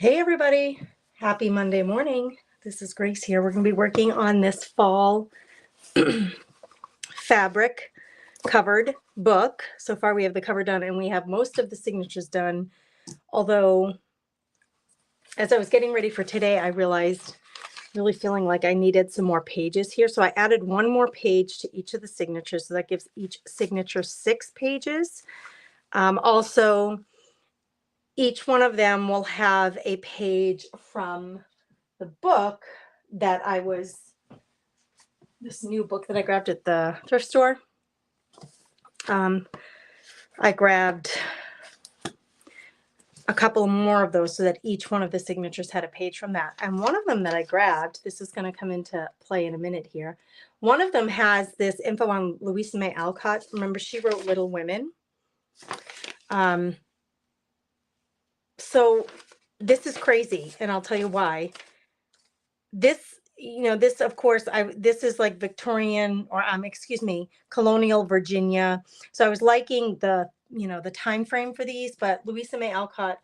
Hey everybody, happy Monday morning. This is Grace here. We're going to be working on this fall fabric covered book. So far we have the cover done and we have most of the signatures done. Although as I was getting ready for today, I realized really feeling like I needed some more pages here. So I added one more page to each of the signatures. So that gives each signature 6 pages. Also, each one of them will have a page from the book that this new book that I grabbed at the thrift store. I grabbed a couple more of those so that each one of the signatures had a page from that. And one of them that I grabbed, this is going to come into play in a minute here. One of them has this info on Louisa May Alcott. Remember, she wrote Little Women. So this is crazy, and I'll tell you why. This of course, this is like Victorian or excuse me, colonial Virginia. So I was liking the time frame for these, but Louisa May Alcott,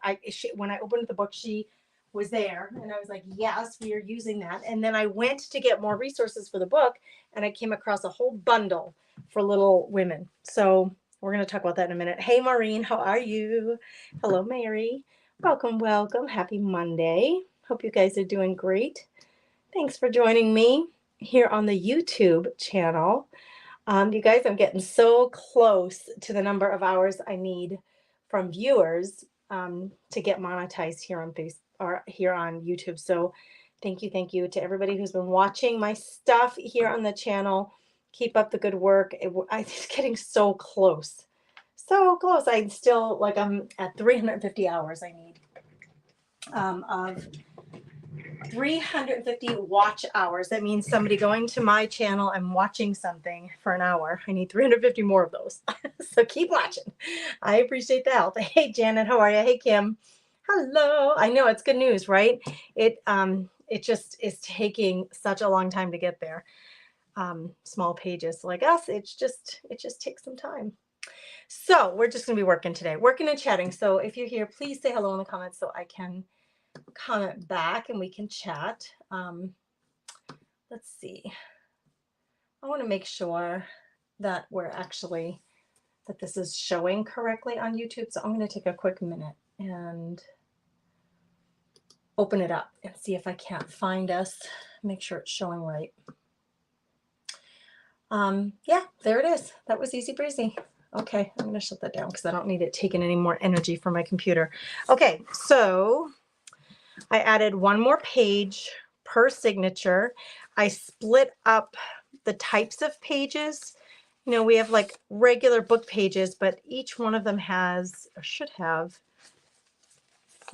when I opened the book, she was there, and I was like, yes, we are using that. And then I went to get more resources for the book, and I came across a whole bundle for Little Women. So we're going to talk about that in a minute. Hey Maureen, how are you? Hello Mary, welcome, happy Monday. Hope you guys are doing great. Thanks for joining me here on the YouTube channel. You guys, I'm getting so close to the number of hours I need from viewers to get monetized here on here on YouTube. So thank you to everybody who's been watching my stuff here on the channel. Keep up the good work. It's getting so close. So close. I'm at 350 hours I need of 350 watch hours. That means somebody going to my channel and watching something for an hour. I need 350 more of those. So keep watching. I appreciate the help. Hey Janet, how are you? Hey Kim. Hello. I know it's good news, right? It just is taking such a long time to get there. Small pages like us, it just takes some time. So we're just gonna be working today, working and chatting. So if you're here, please say hello in the comments so I can comment back and we can chat. Let's see. I want to make sure that that this is showing correctly on YouTube. So I'm going to take a quick minute and open it up and see if I can't find us. Make sure it's showing right. Yeah, there it is. That was easy breezy. Okay, I'm going to shut that down because I don't need it taking any more energy from my computer. Okay, so I added one more page per signature. I split up the types of pages. We have like regular book pages, but each one of them has, or should have,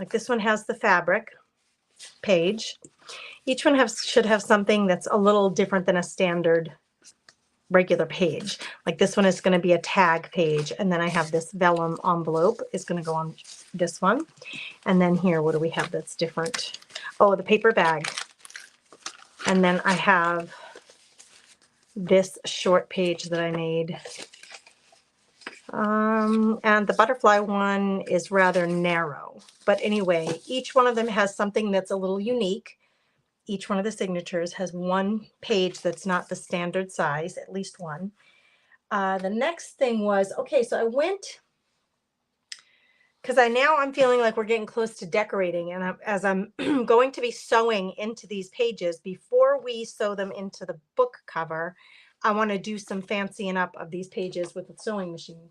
like this one has the fabric page. Each one should have something that's a little different than a standard regular page. Like this one is going to be a tag page, and then I have this vellum envelope is going to go on this one. And then here, what do we have that's different? Oh, the paper bag. And then I have this short page that I made. And the butterfly one is rather narrow. But anyway, each one of them has something that's a little unique. Each one of the signatures has one page that's not the standard size, at least one. The next thing was, okay, so I went, because I'm feeling like we're getting close to decorating, and as I'm going to be sewing into these pages, before we sew them into the book cover, I want to do some fancying up of these pages with a sewing machine.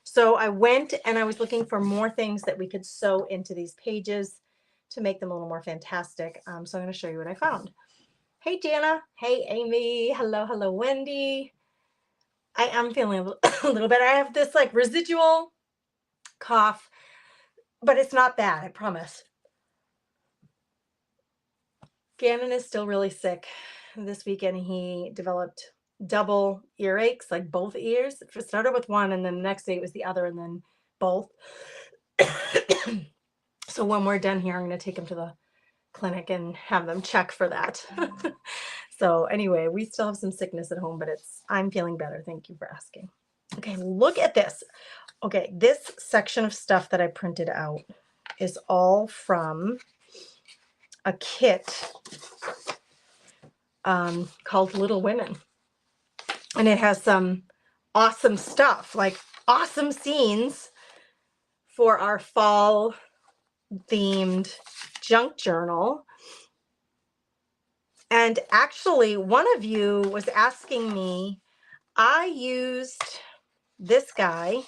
So I went and I was looking for more things that we could sew into these pages to make them a little more fantastic. So I'm going to show you what I found. Hey, Dana. Hey, Amy. Hello, Wendy. I am feeling a little better. I have this like residual cough, but it's not bad, I promise. Gannon is still really sick. This weekend he developed double earaches, like both ears. It started with one, and then the next day it was the other, and then both. So when we're done here, I'm going to take him to the clinic and have them check for that. So anyway, we still have some sickness at home, but I'm feeling better. Thank you for asking. Okay, look at this. Okay, this section of stuff that I printed out is all from a kit called Little Women. And it has some awesome stuff, like awesome scenes for our fall themed junk journal. And actually, one of you was asking me, I used this guy,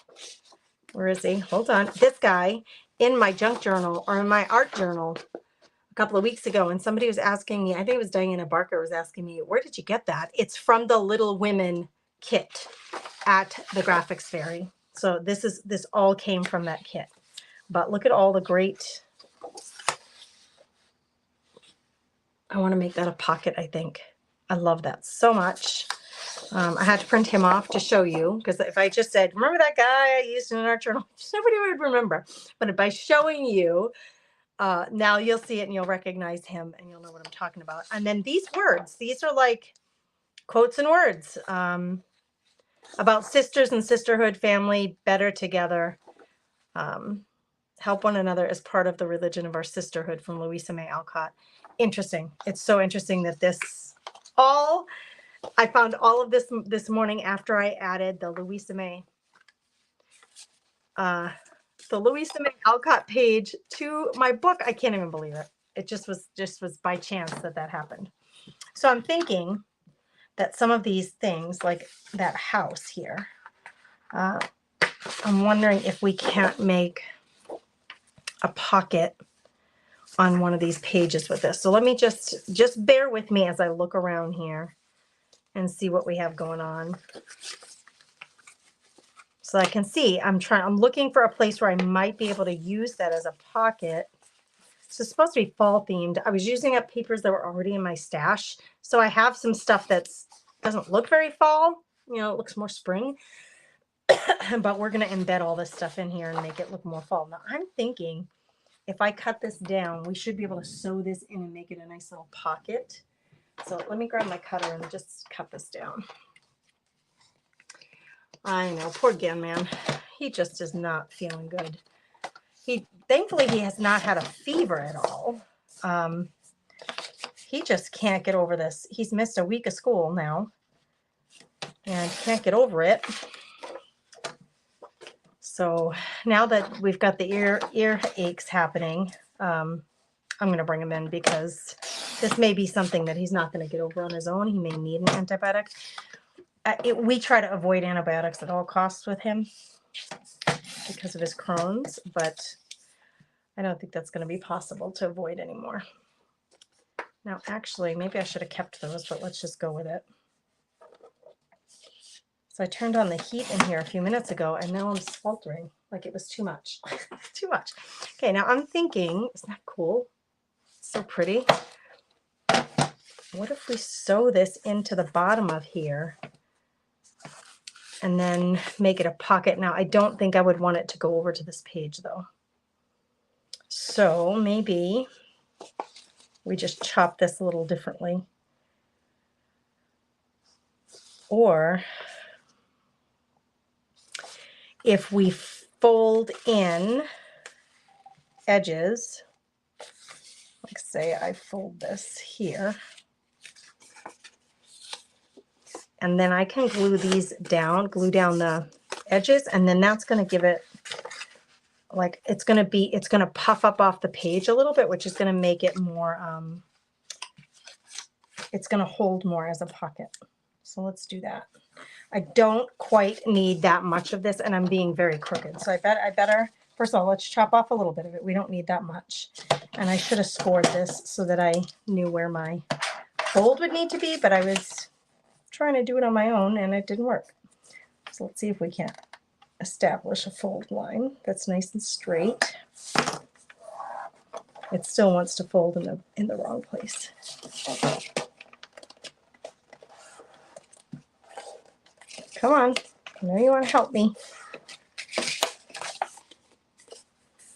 where is he? Hold on. This guy in my junk journal or in my art journal a couple of weeks ago. And somebody was asking me, I think it was Diana Barker was asking me, where did you get that? It's from the Little Women kit at the Graphics Fairy. So this all came from that kit. But look at all the great, I want to make that a pocket, I think. I love that so much. I had to print him off to show you, because if I just said, remember that guy I used in an art journal, nobody would remember. But by showing you, now you'll see it and you'll recognize him and you'll know what I'm talking about. And then these words, these are like quotes and words about sisters and sisterhood, family, better together. Help one another as part of the religion of our sisterhood, from Louisa May Alcott. Interesting. It's so interesting that I found all of this morning after I added the Louisa May Alcott page to my book. I can't even believe it. It just was by chance that happened. So I'm thinking that some of these things, like that house here, I'm wondering if we can't make a pocket on one of these pages with this. So let me just bear with me as I look around here and see what we have going on. So I can see, I'm looking for a place where I might be able to use that as a pocket. So it's supposed to be fall themed. I was using up papers that were already in my stash. So I have some stuff that doesn't look very fall. You know, it looks more spring. But we're going to embed all this stuff in here and make it look more fall. Now I'm thinking if I cut this down, we should be able to sew this in and make it a nice little pocket. So let me grab my cutter and just cut this down. I know, poor Gen Man. He just is not feeling good. Thankfully, he has not had a fever at all. He just can't get over this. He's missed a week of school now and can't get over it. So now that we've got the ear aches happening, I'm going to bring him in because this may be something that he's not going to get over on his own. He may need an antibiotic. We try to avoid antibiotics at all costs with him because of his Crohn's, but I don't think that's going to be possible to avoid anymore. Now, actually, maybe I should have kept those, but let's just go with it. So I turned on the heat in here a few minutes ago, and now I'm sweltering like it was too much. Too much. Okay, now I'm thinking, isn't that cool? So pretty. What if we sew this into the bottom of here and then make it a pocket? Now, I don't think I would want it to go over to this page, though. So maybe we just chop this a little differently. Or if we fold in edges, like say I fold this here, and then I can glue these down, glue down the edges, and then that's going to give it, like, it's going to puff up off the page a little bit, which is going to make it more, it's going to hold more as a pocket. So let's do that. I don't quite need that much of this, and I'm being very crooked. So I better, first of all, let's chop off a little bit of it. We don't need that much. And I should have scored this so that I knew where my fold would need to be, but I was trying to do it on my own and it didn't work. So let's see if we can establish a fold line that's nice and straight. It still wants to fold in the wrong place. Come on, I know you want to help me.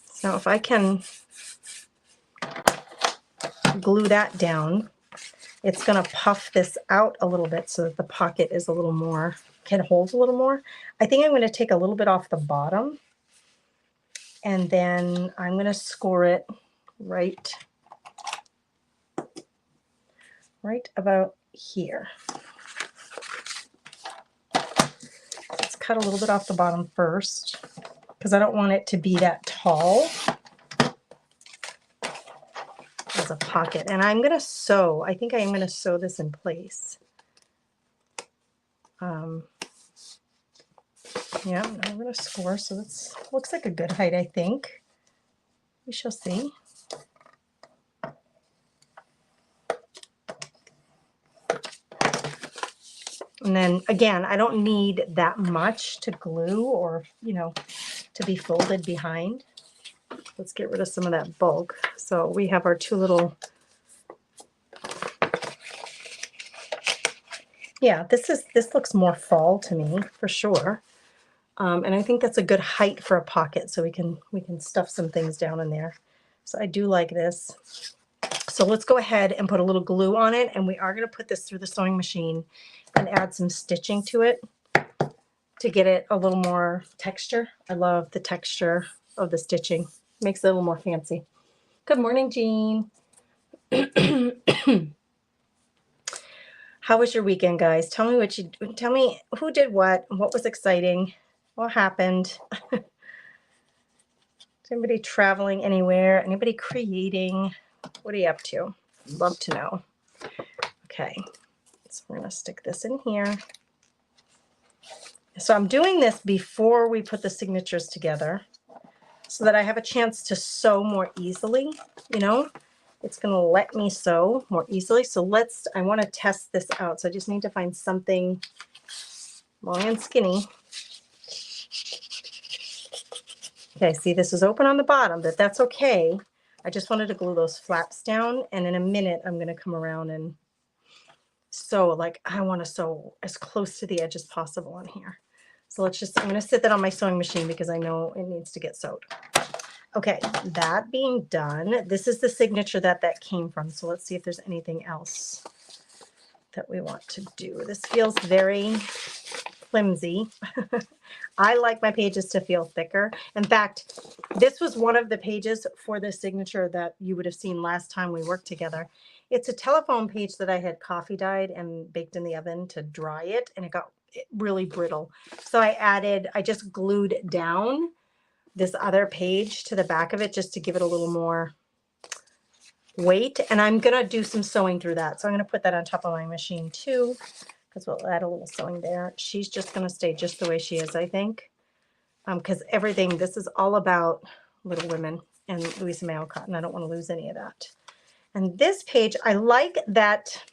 So if I can glue that down, it's going to puff this out a little bit so that the pocket is a little more, can hold a little more. I think I'm going to take a little bit off the bottom, and then I'm going to score it right right about here. Let's cut a little bit off the bottom first because I don't want it to be that tall as a pocket. And I'm going to sew. I think I am going to sew this in place. Yeah, I'm going to score. So this looks like a good height, I think. We shall see. And then again, I don't need that much to glue or, you know, to be folded behind. Let's get rid of some of that bulk. So we have our two little, yeah, this looks more fall to me for sure. And I think that's a good height for a pocket, so we can stuff some things down in there. So I do like this. So let's go ahead and put a little glue on it, and we are going to put this through the sewing machine and add some stitching to it to get it a little more texture. I love the texture of the stitching. Makes it a little more fancy. Good morning, Jean. How was your weekend, guys? Tell me who did what was exciting, what happened. Is anybody traveling anywhere? Anybody creating? What are you up to? Love to know. Okay, so we're gonna stick this in here. So I'm doing this before we put the signatures together so that I have a chance to sew more easily, you know? It's going to let me sew more easily. So I want to test this out. So I just need to find something long and skinny. Okay, see, this is open on the bottom, but that's okay. I just wanted to glue those flaps down, and in a minute, I'm going to come around and sew. Like, I want to sew as close to the edge as possible on here. So I'm going to sit that on my sewing machine because I know it needs to get sewed. Okay, that being done, this is the signature that came from. So let's see if there's anything else that we want to do. This feels very flimsy. I like my pages to feel thicker. In fact, this was one of the pages for the signature that you would have seen last time we worked together. It's a telephone page that I had coffee dyed and baked in the oven to dry it, and it got really brittle. So I just glued down this other page to the back of it just to give it a little more weight. And I'm going to do some sewing through that. So I'm going to put that on top of my machine too, because we'll add a little sewing there. She's just going to stay just the way she is, I think. Because this is all about Little Women and Louisa May Alcott, and I don't want to lose any of that. And this page, I like that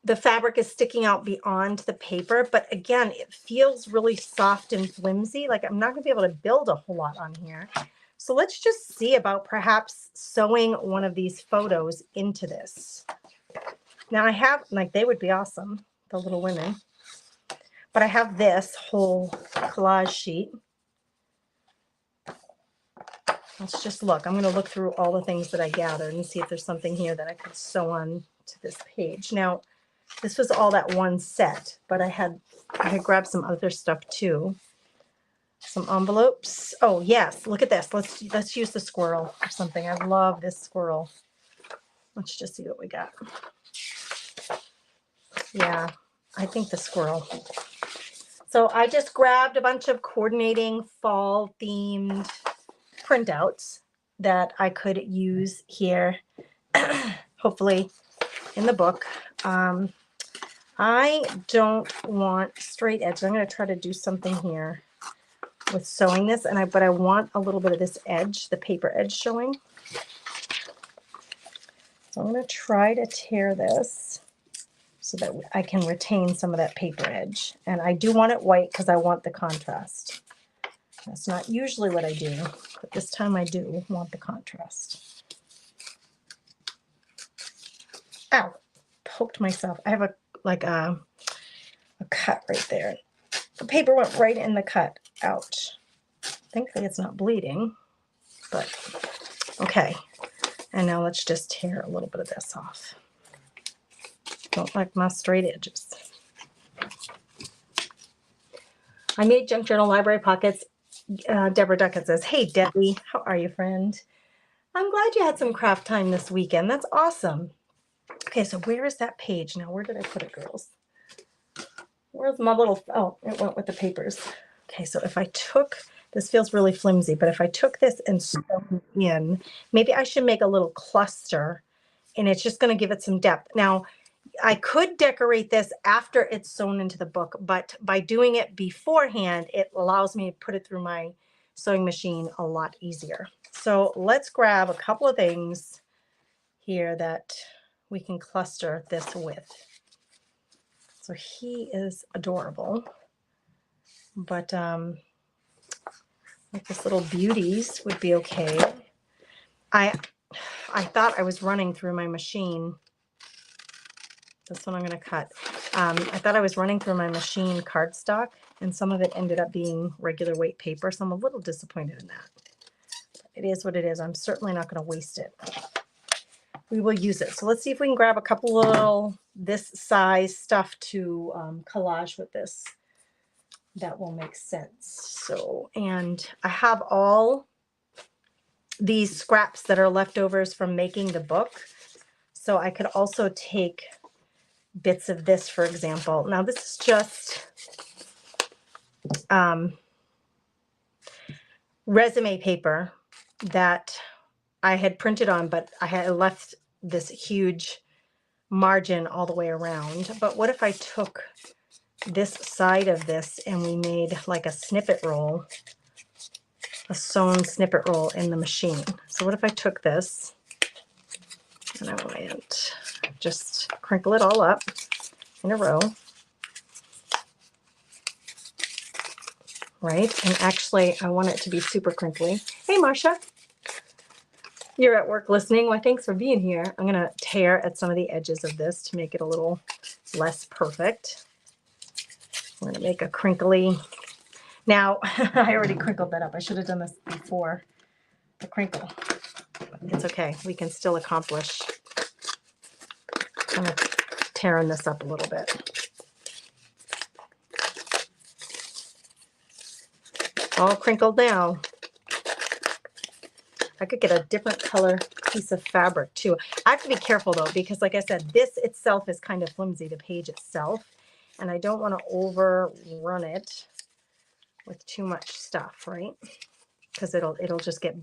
the fabric is sticking out beyond the paper, but again, it feels really soft and flimsy. Like I'm not going to be able to build a whole lot on here. So let's just see about perhaps sewing one of these photos into this. Now I have, like, they would be awesome, the Little Women, but I have this whole collage sheet. Let's just look. I'm going to look through all the things that I gathered and see if there's something here that I could sew on to this page. Now, this was all that one set, but I had grabbed some other stuff too. Some envelopes. Oh yes, look at this. Let's use the squirrel or something. I love this squirrel. Let's just see what we got. Yeah, I think the squirrel. So I just grabbed a bunch of coordinating fall themed printouts that I could use here, hopefully in the book. I don't want straight edge. I'm going to try to do something here with sewing this, but I want a little bit of this edge, the paper edge showing. So I'm going to try to tear this so that I can retain some of that paper edge. And I do want it white because I want the contrast. That's not usually what I do, but this time I do want the contrast. Ow, poked myself. I have a cut right there. The paper went right in the cut. Ouch. Thankfully it's not bleeding, but okay. And now let's just tear a little bit of this off. Don't like my straight edges. I made junk journal library pockets. Deborah Duckett says, hey, Debbie, how are you, friend? I'm glad you had some craft time this weekend. That's awesome. Okay, so where is that page? Now, where did I put it, girls? Where's my little, oh, it went with the papers. Okay, so if I took, this feels really flimsy, but if I took this and sewn in, maybe I should make a little cluster, and it's just going to give it some depth. Now, I could decorate this after it's sewn into the book, but by doing it beforehand, it allows me to put it through my sewing machine a lot easier. So let's grab a couple of things here that we can cluster this with. So he is adorable, but like this little beauties would be okay. I thought I was running through my machine. This one I'm going to cut. I thought I was running through my machine cardstock, and some of it ended up being regular weight paper, so I'm a little disappointed in that. It is what it is. I'm certainly not going to waste it. We will use it. So let's see if we can grab a couple little this size stuff to collage with this. That will make sense. So, and I have all these scraps that are leftovers from making the book. So I could also take bits of this, for example. Now this is just resume paper that I had printed on, but I had left this huge margin all the way around. But what if I took this side of this and we made like a snippet roll, a sewn snippet roll in the machine? So what if I took this and I went just crinkle it all up in a row, right? And actually I want it to be super crinkly. Hey, Marsha, you're at work listening. Well, thanks for being here. I'm going to tear at some of the edges of this to make it a little less perfect. I'm going to make a crinkly. Now, I already crinkled that up. I should have done this before the crinkle. It's okay. We can still accomplish kind of tearing this up a little bit. All crinkled now. I could get a different color piece of fabric too. I have to be careful though, because like I said, this itself is kind of flimsy, the page itself, and I don't want to overrun it with too much stuff, right? Because it'll just get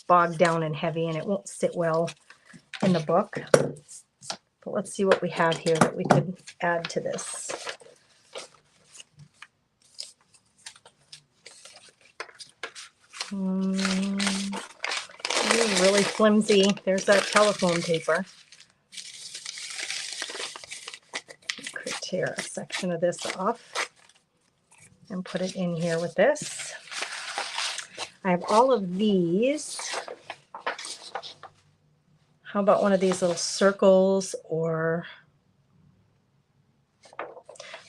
bogged down and heavy and it won't sit well in the book. But let's see what we have here that we could add to this. Really flimsy. There's that telephone paper. Could tear a section of this off and put it in here with this. I have all of these. How about one of these little circles, or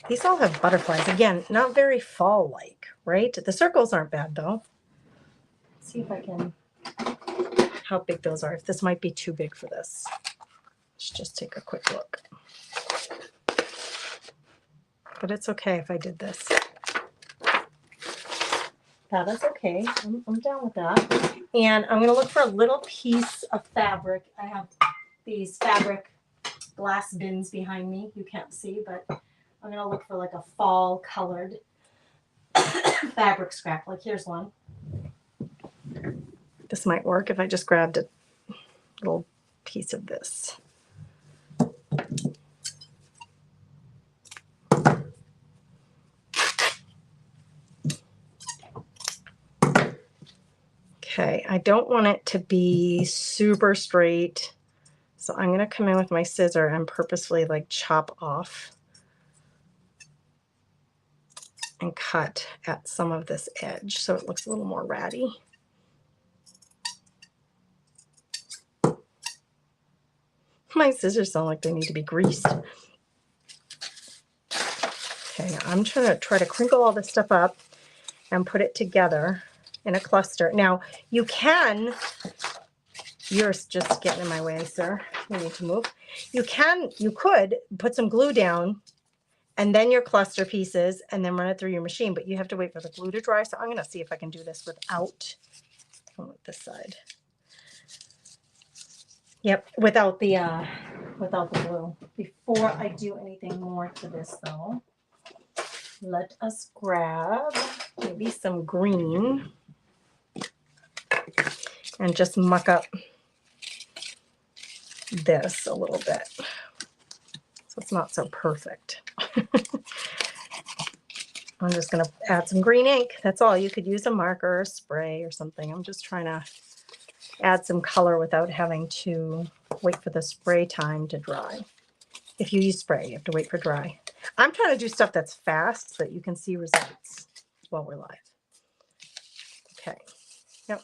these all have butterflies. Again, not very fall-like, right? The circles aren't bad though. Let's see if I can, how big those are. If this might be too big for this. Let's just take a quick look. But it's okay if I did this. That's okay. I'm down with that. And I'm going to look for a little piece of fabric. I have these fabric glass bins behind me. You can't see, but I'm going to look for like a fall colored fabric scrap. Like here's one. This might work if I just grabbed a little piece of this. Okay, I don't want it to be super straight, so I'm going to come in with my scissor and purposefully like chop off and cut at some of this edge so it looks a little more ratty. My scissors sound like they need to be greased. Okay, I'm trying to crinkle all this stuff up and put it together in a cluster. Now, you can, you're just getting in my way, sir. You need to move. You could put some glue down and then your cluster pieces and then run it through your machine, but you have to wait for the glue to dry. So I'm going to see if I can do this without, this side. Yep, without the without the blue. Before I do anything more to this though, let us grab maybe some green and just muck up this a little bit so it's not so perfect. I'm just going to add some green ink. That's all. You could use a marker or a spray or something. I'm just trying to add some color without having to wait for the spray time to dry. If you use spray, you have to wait for dry. I'm trying to do stuff that's fast so that you can see results while we're live. Okay. Yep.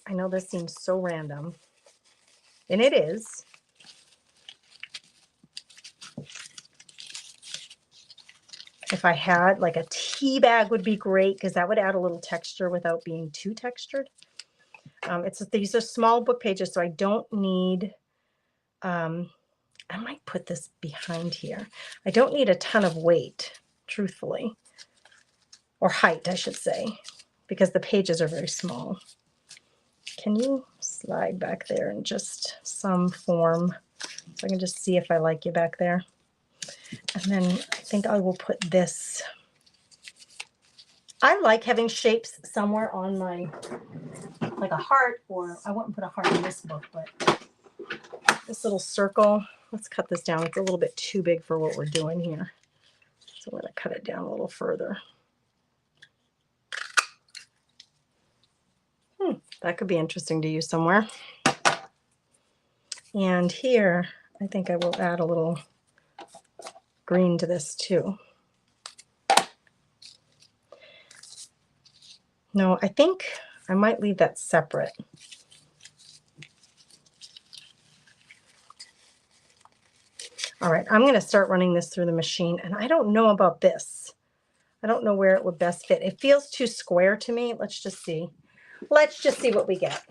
I know this seems so random, and it is. If I had like a tea bag would be great because that would add a little texture without being too textured. These are small book pages, so I don't need, I might put this behind here. I don't need a ton of weight, truthfully, or height, I should say, because the pages are very small. Can you slide back there in just some form so I can just see if I like you back there? And then I think I will put this. I like having shapes somewhere on my, like a heart, or I wouldn't put a heart in this book, but this little circle. Let's cut this down. It's a little bit too big for what we're doing here. So I'm going to cut it down a little further. That could be interesting to use somewhere. And here, I think I will add a little green to this too. No, I think I might leave that separate. All right, I'm going to start running this through the machine, and I don't know about this. I don't know where it would best fit. It feels too square to me. Let's just see. Let's just see what we get.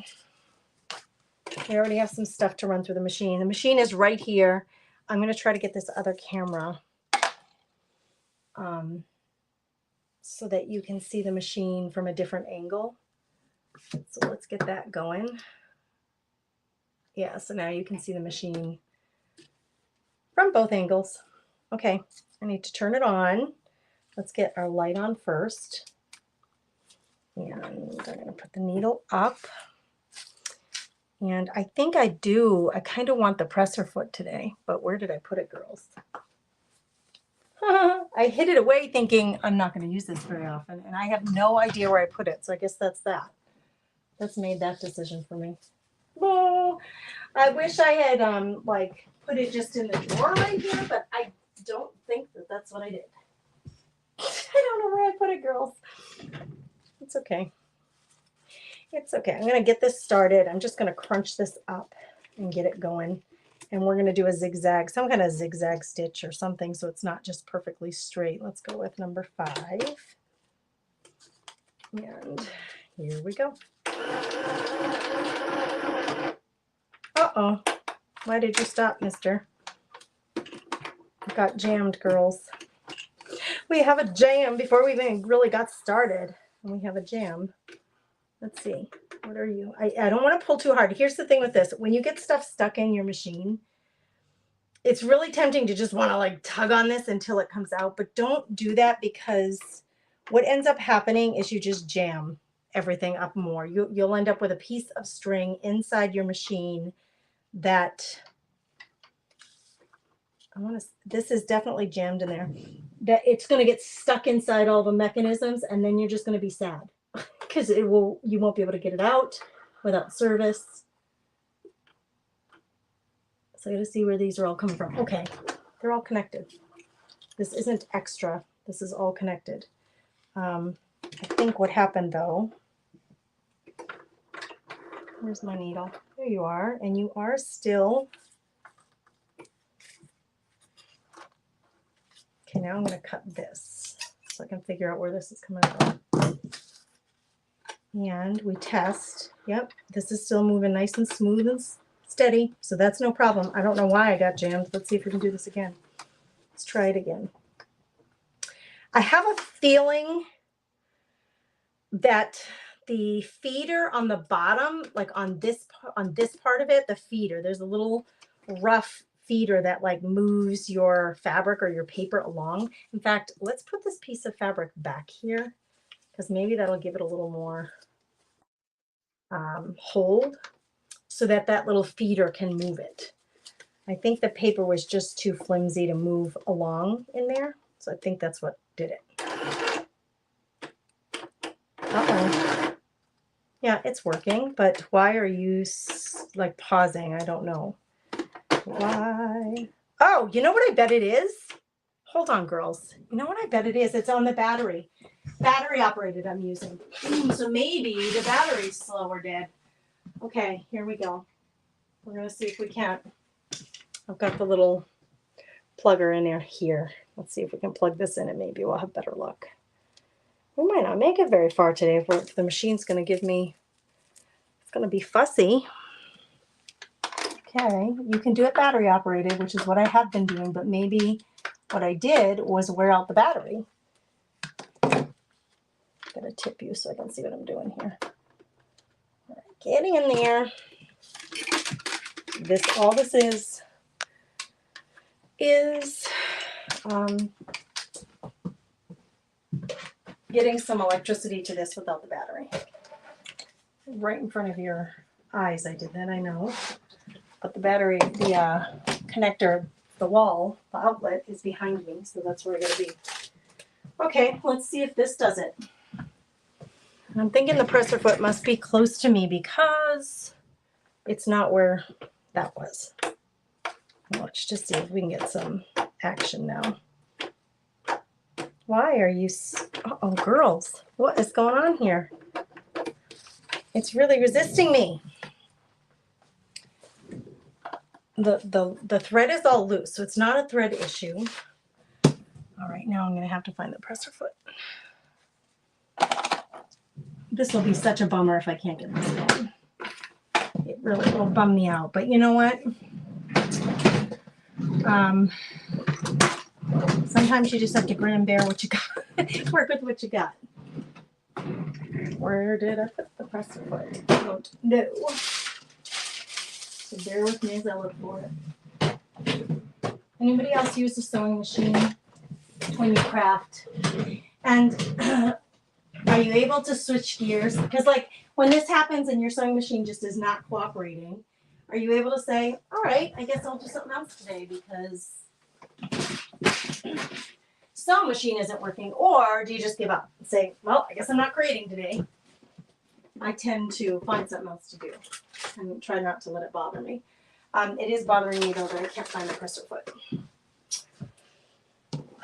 We already have some stuff to run through the machine. The machine is right here. I'm going to try to get this other camera so that you can see the machine from a different angle. So let's get that going. Yeah, so now you can see the machine from both angles. Okay, I need to turn it on. Let's get our light on first. And I'm going to put the needle up. And I think I kind of want the presser foot today, but where did I put it, girls? I hid it away thinking I'm not going to use this very often, and I have no idea where I put it. So I guess that's that. That's made that decision for me. Oh, I wish I had like put it just in the drawer right here, but I don't think that that's what I did. I don't know where I put it, girls. It's okay. It's okay. I'm going to get this started. I'm just going to crunch this up and get it going. And we're going to do a zigzag, some kind of zigzag stitch or something so it's not just perfectly straight. Let's go with number 5. And here we go. Uh-oh. Why did you stop, mister? I got jammed, girls. We have a jam before we even really got started. And we have a jam. Let's see. What are you? I don't want to pull too hard. Here's the thing with this. When you get stuff stuck in your machine, it's really tempting to just want to like tug on this until it comes out. But don't do that because what ends up happening is you just jam everything up more. You'll end up with a piece of string inside your machine that this is definitely jammed in there. That it's going to get stuck inside all the mechanisms, and then you're just going to be sad. Because you won't be able to get it out without service. So I got to see where these are all coming from. Okay, they're all connected. This isn't extra. This is all connected. I think what happened though, where's my needle? There you are, and you are still. Okay, now I'm going to cut this so I can figure out where this is coming from. And we test. Yep, this is still moving nice and smooth and steady, so that's no problem. I don't know why I got jammed. Let's see if we can do this again. Let's try it again. I have a feeling that the feeder on the bottom, like on this part of it, the feeder, there's a little rough feeder that like moves your fabric or your paper along. In fact, let's put this piece of fabric back here because maybe that'll give it a little more hold so that that little feeder can move it. I think the paper was just too flimsy to move along in there. So I think that's what did it. Uh-oh. Yeah, it's working, but why are you like pausing? I don't know. Why? Oh, you know what I bet it is? Hold on, girls. You know what I bet it is? It's on the battery. Battery operated I'm using. So maybe the battery's slow or dead. Okay, here we go. We're going to see if we can't. I've got the little plugger in there here. Let's see if we can plug this in and maybe we'll have better luck. We might not make it very far today if the machine's going to give me, it's going to be fussy. Okay, you can do it battery operated, which is what I have been doing, but maybe what I did was wear out the battery. I'm going to tip you so I can see what I'm doing here. All right, getting in there. All this is getting some electricity to this without the battery. Right in front of your eyes I did that, I know. But the battery, the connector, the wall, the outlet is behind me, so that's where I gotta be. Okay, let's see if this does it. I'm thinking the presser foot must be close to me because it's not where that was. Let's just see if we can get some action now. Why are you, uh-oh, girls, what is going on here? It's really resisting me. The thread is all loose, so it's not a thread issue. All right, now I'm gonna have to find the presser foot. This will be such a bummer if I can't get this going. It really will bum me out, but you know what? Sometimes you just have to grin and bear what you got. Work with what you got. Where did I put the presser foot? I don't know. So bear with me as I look for it. Anybody else use a sewing machine when you craft? And are you able to switch gears? Because like when this happens and your sewing machine just is not cooperating, are you able to say, all right, I guess I'll do something else today because sewing machine isn't working? Or do you just give up and say, well, I guess I'm not creating today? I tend to find something else to do and try not to let it bother me. It is bothering me though that I can't find the presser foot.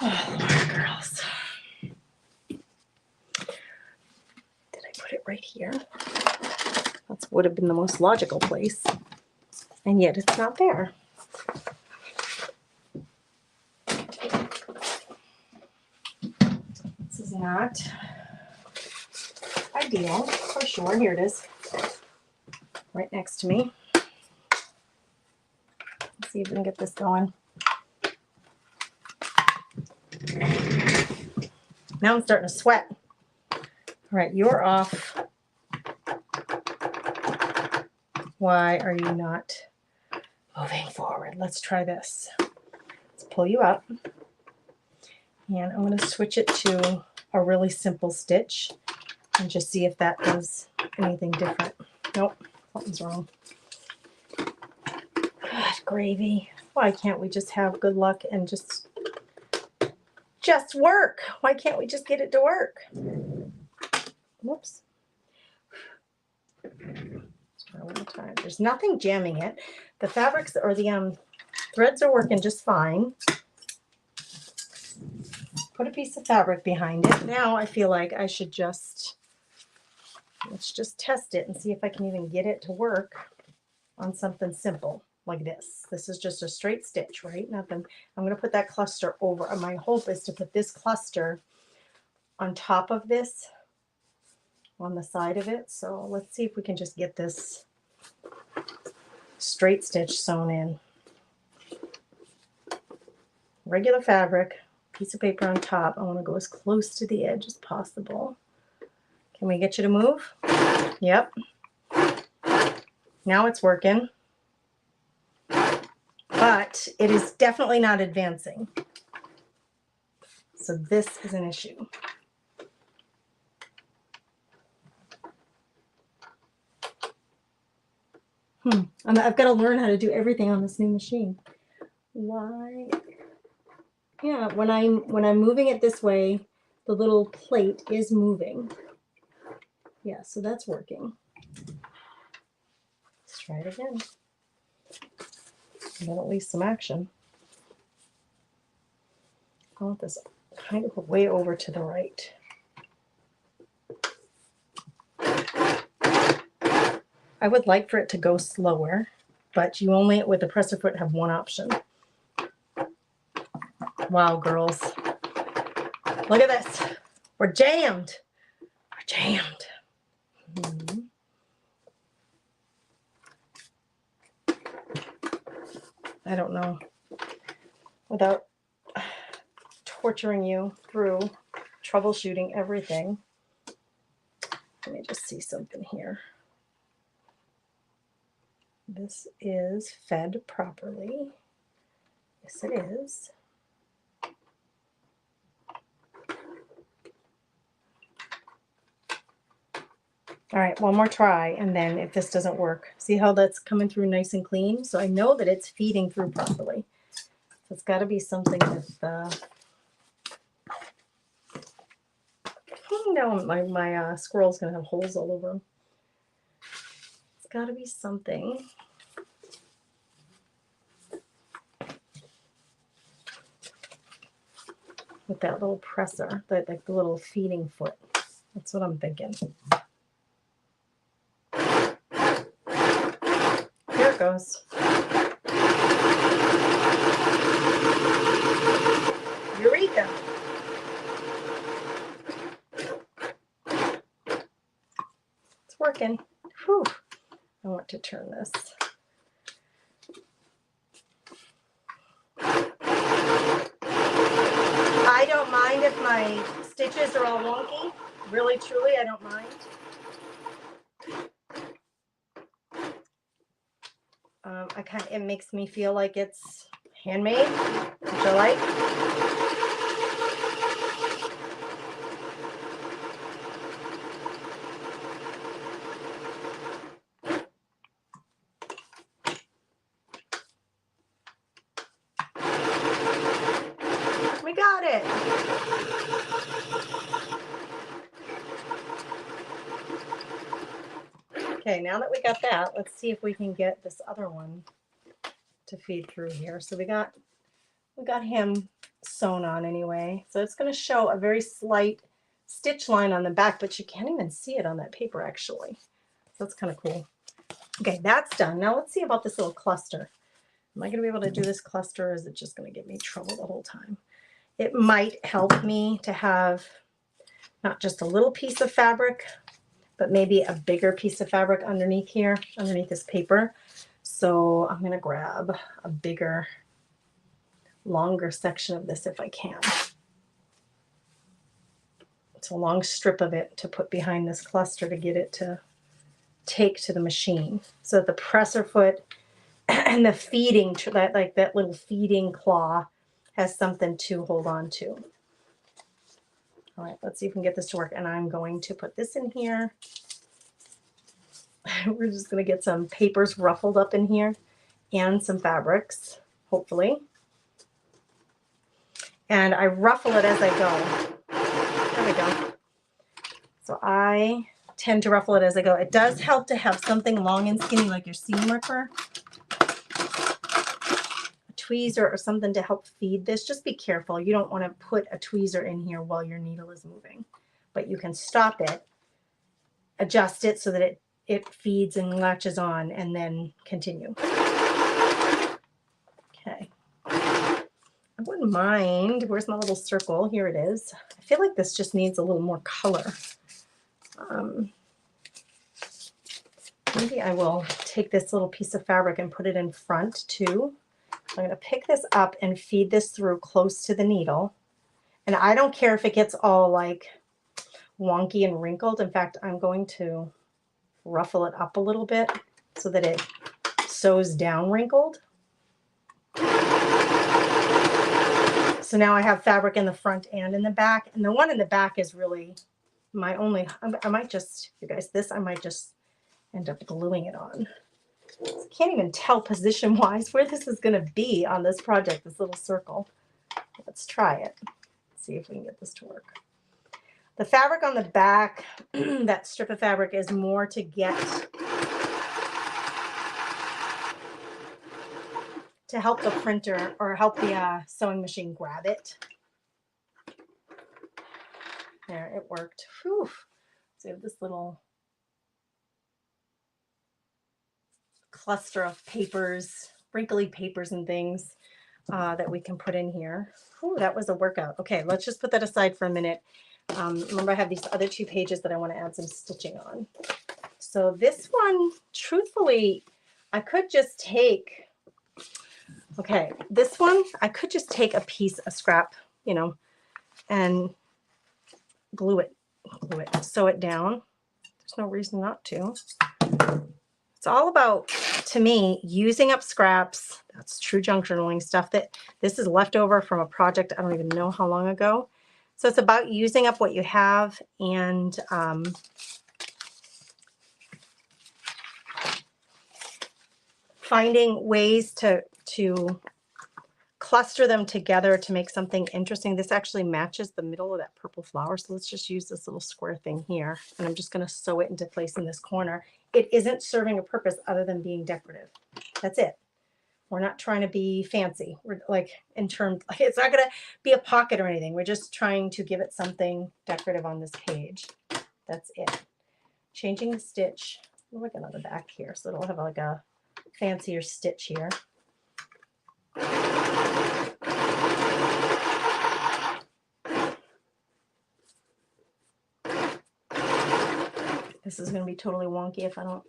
Oh, Lord, girls. Did I put it right here? That would have been the most logical place. And yet it's not there. This is not ideal for sure. Here it is. Right next to me. Let's see if we can get this going. Now I'm starting to sweat. All right, you're off. Why are you not moving forward? Let's try this. Let's pull you up. And I'm going to switch it to a really simple stitch and just see if that does anything different. Nope, something's wrong. God, gravy. Why can't we just have good luck and just work? Why can't we just get it to work? Whoops. Let's try one more time. There's nothing jamming it. The fabrics or the threads are working just fine. Put a piece of fabric behind it. Now I feel like I should let's just test it and see if I can even get it to work on something simple like this. This is just a straight stitch, right? Nothing. I'm going to put that cluster over. My hope is to put this cluster on top of this, on the side of it. So let's see if we can just get this straight stitch sewn in. Regular fabric, piece of paper on top. I want to go as close to the edge as possible. Can we get you to move? Yep. Now it's working. But it is definitely not advancing. So this is an issue. I've got to learn how to do everything on this new machine. Why? Yeah, when I'm moving it this way, the little plate is moving. Yeah, so that's working. Let's try it again. And then at least some action. I want this kind of way over to the right. I would like for it to go slower, but you only, with the presser foot, have one option. Wow, girls. Look at this. We're jammed. We're jammed. I don't know. Without torturing you through troubleshooting everything. Let me just see something here. This is fed properly. Yes, it is. All right, one more try, and then if this doesn't work, see how that's coming through nice and clean? So I know that it's feeding through properly. So it's got to be something with no, my squirrel's going to have holes all over them. It's got to be something. With that little presser, like the little feeding foot. That's what I'm thinking. Here it goes. Eureka! It's working. Whew. I want to turn this. I don't mind if my stitches are all wonky. Really, truly, I don't mind. It makes me feel like it's handmade, which I like. We got it. Okay, now that we got that, let's see if we can get this other one to feed through here. So we got him sewn on anyway. So it's going to show a very slight stitch line on the back, but you can't even see it on that paper actually. So that's kind of cool. Okay, that's done. Now let's see about this little cluster. Am I going to be able to do this cluster, or is it just going to give me trouble the whole time? It might help me to have not just a little piece of fabric, but maybe a bigger piece of fabric underneath here, underneath this paper. So I'm going to grab a bigger, longer section of this if I can. It's a long strip of it to put behind this cluster to get it to take to the machine. So that the presser foot and the feeding, that little feeding claw has something to hold on to. All right, let's see if we can get this to work. And I'm going to put this in here. We're just going to get some papers ruffled up in here and some fabrics, hopefully. And I ruffle it as I go. There we go. So I tend to ruffle it as I go. It does help to have something long and skinny like your seam ripper, a tweezer or something to help feed this. Just be careful. You don't want to put a tweezer in here while your needle is moving, but you can stop it, adjust it so that it feeds and latches on, and then continue. Okay. I wouldn't mind. Where's my little circle? Here it is. I feel like this just needs a little more color. Maybe I will take this little piece of fabric and put it in front too. I'm going to pick this up and feed this through close to the needle. And I don't care if it gets all like wonky and wrinkled. In fact, I'm going to ruffle it up a little bit so that it sews down wrinkled. So now I have fabric in the front and in the back, and the one in the back is really my only, I might just, you guys, this I might just end up gluing it on. I can't even tell position wise where this is going to be on this project, this little circle. Let's try it. See if we can get this to work. The fabric on the back, that strip of fabric is more to get, to help the printer or help the sewing machine grab it. There, it worked. Whew. So we have this little cluster of papers, wrinkly papers and things that we can put in here. Whew, that was a workout. Okay, let's just put that aside for a minute. Remember, I have these other 2 pages that I want to add some stitching on. So this one, truthfully, I could just take, okay, this one, I could just take a piece of scrap, you know, and glue it, sew it down. There's no reason not to. It's all about, to me, using up scraps. That's true junk journaling stuff. That this is leftover from a project I don't even know how long ago. So it's about using up what you have and finding ways to cluster them together to make something interesting. This actually matches the middle of that purple flower. So let's just use this little square thing here. And I'm just going to sew it into place in this corner. It isn't serving a purpose other than being decorative. That's it. We're not trying to be fancy. We're like in terms, like it's not going to be a pocket or anything. We're just trying to give it something decorative on this page. That's it. Changing the stitch. We'll look on the back here. So it'll have like a fancier stitch here. This is going to be totally wonky if I don't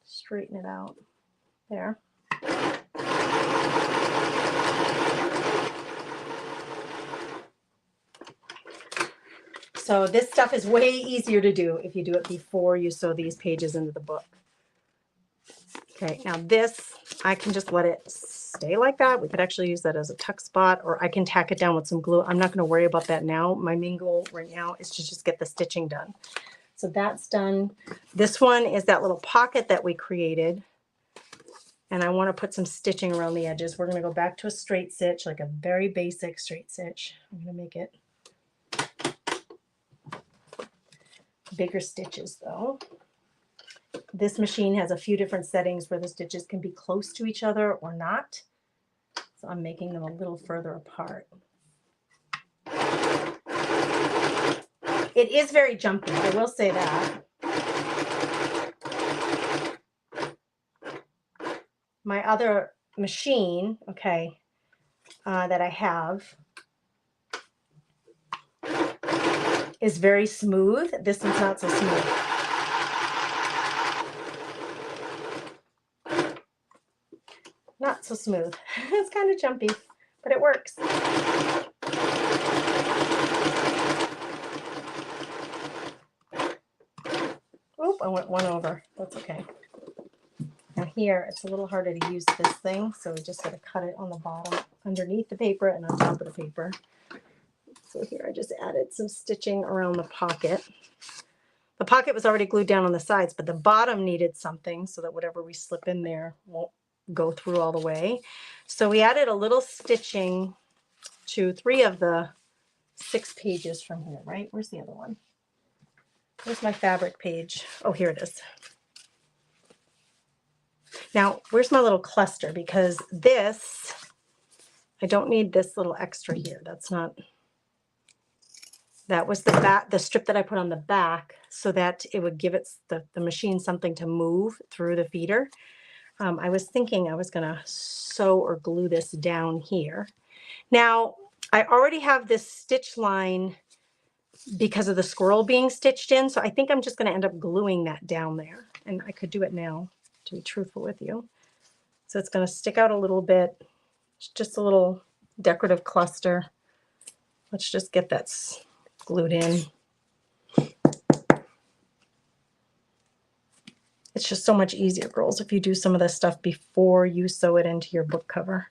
straighten it out. There. So this stuff is way easier to do if you do it before you sew these pages into the book. Okay, now this, I can just let it stay like that. We could actually use that as a tuck spot, or I can tack it down with some glue. I'm not going to worry about that now. My main goal right now is to just get the stitching done. So that's done. This one is that little pocket that we created. And I want to put some stitching around the edges. We're going to go back to a straight stitch, like a very basic straight stitch. I'm going to make it bigger stitches though. This machine has a few different settings where the stitches can be close to each other or not. So I'm making them a little further apart. It is very jumpy, I will say that. My other machine, okay, that I have is very smooth. This one's not so smooth. Not so smooth. It's kind of jumpy, but it works. Oop, I went one over. That's okay. Now here, it's a little harder to use this thing, so we just got to cut it on the bottom, underneath the paper and on top of the paper. So here I just added some stitching around the pocket. The pocket was already glued down on the sides, but the bottom needed something so that whatever we slip in there won't go through all the way. So we added a little stitching to 3 of the 6 pages from here, right? Where's the other one? Where's my fabric page? Oh, here it is. Now, where's my little cluster? Because this, I don't need this little extra here. That's not, that was the back, the strip that I put on the back so that it would give it the machine something to move through the feeder. I was thinking I was going to sew or glue this down here. Now, I already have this stitch line because of the squirrel being stitched in, so I think I'm just going to end up gluing that down there. And I could do it now, to be truthful with you. So it's going to stick out a little bit. It's just a little decorative cluster. Let's just get that glued in. It's just so much easier, girls, if you do some of this stuff before you sew it into your book cover.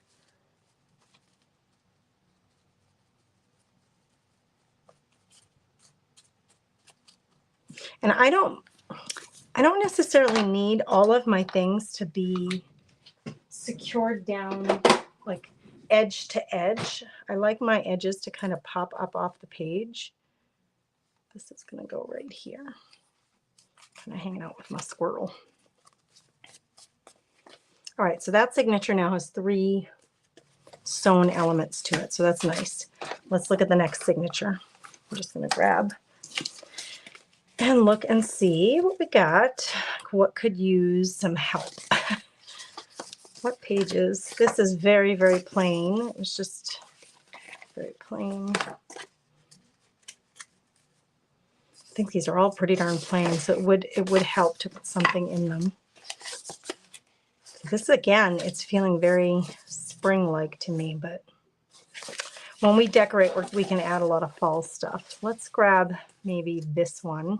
And I don't necessarily need all of my things to be secured down like edge to edge. I like my edges to kind of pop up off the page. This is going to go right here. Kind of hanging out with my squirrel. All right, so that signature now has 3 sewn elements to it, so that's nice. Let's look at the next signature. I'm just going to grab and look and see what we got. What could use some help? What pages? This is very, very plain. It's just very plain. I think these are all pretty darn plain, so it would help to put something in them. This, again, it's feeling very spring-like to me, but when we decorate, we can add a lot of fall stuff. Let's grab maybe this one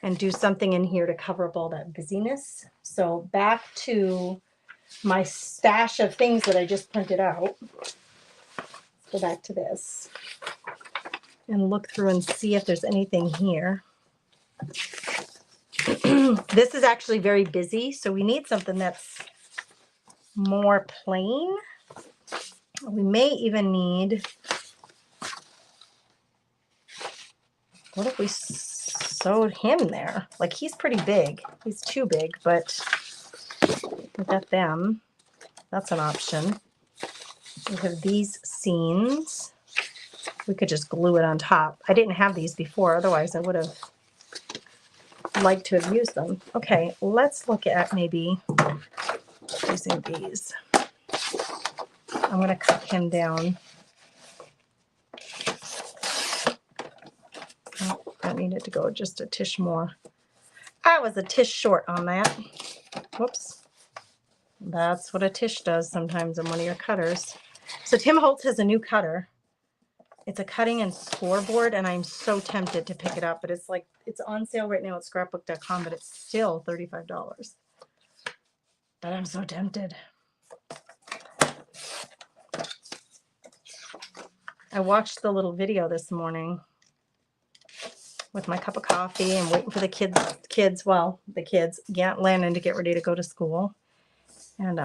and do something in here to cover up all that busyness. So back to my stash of things that I just printed out. Let's go back to this and look through and see if there's anything here. This is actually very busy, so we need something that's more plain. We may even need, what if we sewed him there? Like, he's pretty big. He's too big, but we got them. That's an option. We have these seams. We could just glue it on top. I didn't have these before, otherwise I would have liked to have used them. Okay, let's look at maybe using these. I'm going to cut him down. Oh, I needed to go just a tish more. I was a tish short on that. Whoops. That's what a tish does sometimes in one of your cutters. So Tim Holtz has a new cutter. It's a cutting and scoreboard, and I'm so tempted to pick it up, but it's like, it's on sale right now at scrapbook.com, but it's still $35. But I'm so tempted. I watched the little video this morning with my cup of coffee and waiting for the kids, Landon to get ready to go to school. And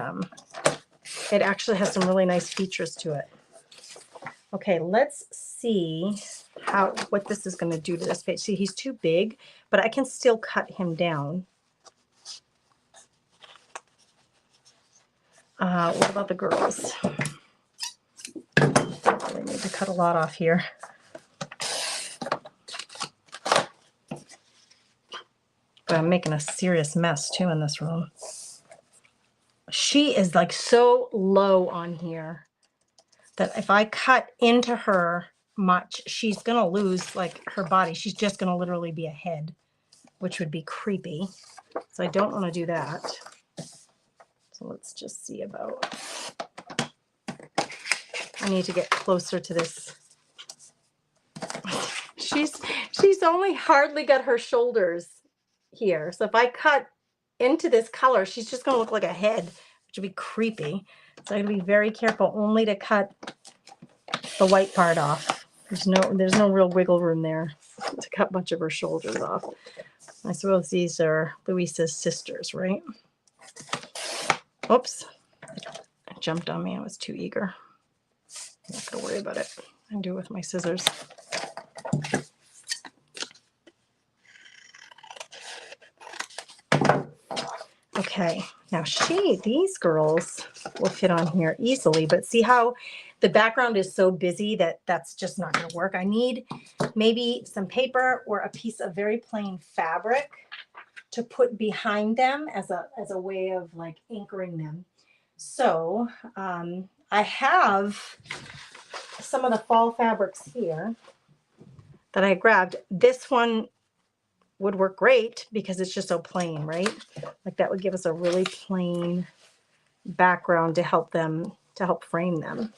it actually has some really nice features to it. Okay, let's see what this is going to do to this page. See, he's too big, but I can still cut him down. What about the girls? I really need to cut a lot off here. But I'm making a serious mess too in this room. She is like so low on here that if I cut into her much, she's going to lose like her body. She's just going to literally be a head, which would be creepy. So I don't want to do that. So let's just see about, I need to get closer to this. She's only hardly got her shoulders here. So if I cut into this color, she's just going to look like a head, which would be creepy. So I got to be very careful only to cut the white part off. There's no real wiggle room there to cut much of her shoulders off. I suppose these are Louisa's sisters, right? Oops. It jumped on me. I was too eager. I'm not going to worry about it. I can do it with my scissors. Okay, now these girls will fit on here easily, but see how the background is so busy that that's just not going to work. I need maybe some paper or a piece of very plain fabric to put behind them as a way of like anchoring them. So I have some of the fall fabrics here that I grabbed. This one would work great because it's just so plain, right? Like that would give us a really plain background to help frame them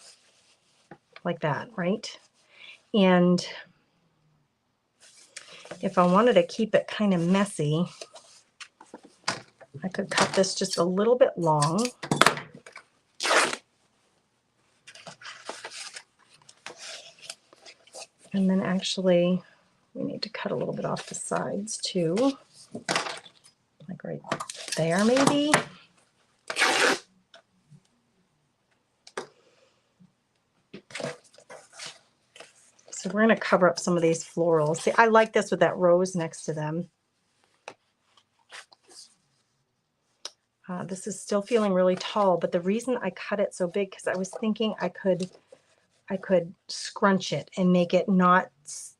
like that, right? And if I wanted to keep it kind of messy, I could cut this just a little bit long. And then actually, we need to cut a little bit off the sides too. Like right there, maybe. So we're going to cover up some of these florals. See, I like this with that rose next to them. This is still feeling really tall, but the reason I cut it so big, because I was thinking I could scrunch it and make it not